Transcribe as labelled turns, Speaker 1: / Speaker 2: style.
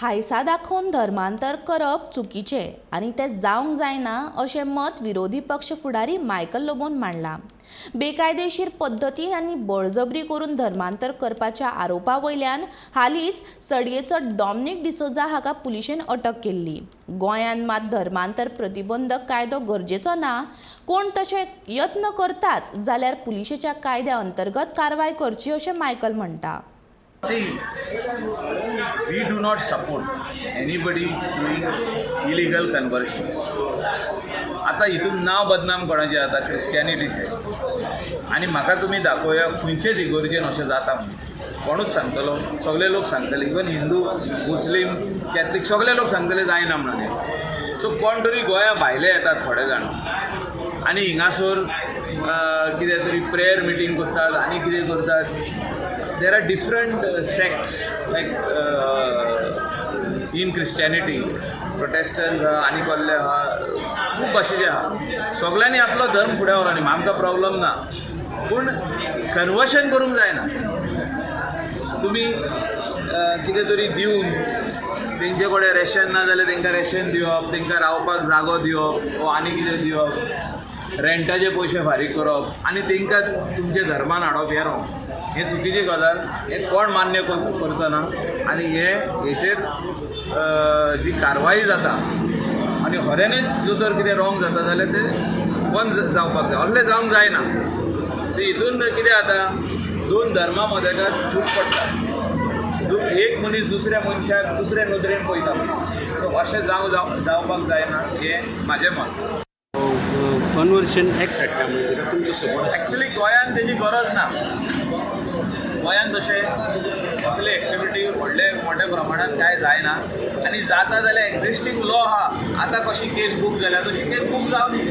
Speaker 1: हायसा दाखोवन धर्मांतर करप चुकीचे आणि ते जावंक जायना अशें मत विरोधी पक्ष फुडारी मायकल लोबोन मांडला। बेकायदेशीर पद्धतीन आनी बळजबरी करून धर्मांतर करपाच्या आरोपा वयल्यान हालींच सडयेचो डॉमिनिक डिसोजा हाका पुलिशेन अटक केल्ली। गोंयांत मात धर्मांतर प्रतिबंधक कायदो गरजेचो ना, कोण तशे यत्न करताच जाल्यार पुलिशेच्या कायद्या अंतर्गत कारवाय करची अशें मायकल म्हणटा।
Speaker 2: See, we do not support anybody doing illegal conversions. आता इथून नाव बदनाम कोणाचें जाता क्रिश्चियनिटीचें आनी म्हाका तुमी दाखोवया खंयचेच इगोर्जेन अशें जाता म्हणून कोणूच सांगतलो, सगळे लोक सांगतले, इवन हिंदू मुस्लीम कॅथलीक सगळे लोक सांगतले जायना म्हणून हें। सो कोण तरी गोंया भायले येतात थोडे जाण आनी हिंगासर कितें तरी प्रेयर मिटींग करतात आनी कितें करतात। There are different sects like in Christianity, Protestant आनी कसले आहा खूब भाशेचे आहा। सगळ्यांनी आपलो धर्म फुडें व्हरो न्ही, आमकां प्रॉब्लम ना, पूण कन्वर्शन करूंक जायना। तुमी कितें तरी दिवन तेंचे कडेन रेशन ना जाल्यार तेंकां रेशन दिवप, तेंकां रावपाक जागो दिवप वा आनी कितें दिवप, रेंटाचे पयशे फारीक करप आनी तेंकां तुमच्या धर्मान हाडप हें रॉंग। हे चुकीची गजाल, हे कोण मान्य करचो ना आनी हेचेर जी कारवाई जाता आनी खऱ्यानूच जो तर कितें रॉंग जाता जाल्यार ते बंद जावपाक जाय, असलें जावंक जायना। ते हितून कितें जाता, दोन धर्मा मदेकार फूट पडटा, एक मनीस दुसऱ्या मनशाक दुसऱ्या नदरेन पळयता, सो अशें जावपाक जायना हें म्हाजें मत।
Speaker 3: कन्वर्शन एक्ट हाडटा म्हणजे तुमचो सपोर्ट
Speaker 2: एक्चुअली गोंयांत तेजी गरज ना। गोंयांत तशें असले एक्टिविटी मोठ्या प्रमाणात कांय जायना आनी जाता जाल्यार एक्झिस्टींग लॉ आहा, आतां कशी केस बूक जाल्या तशी केस बूक जावनी।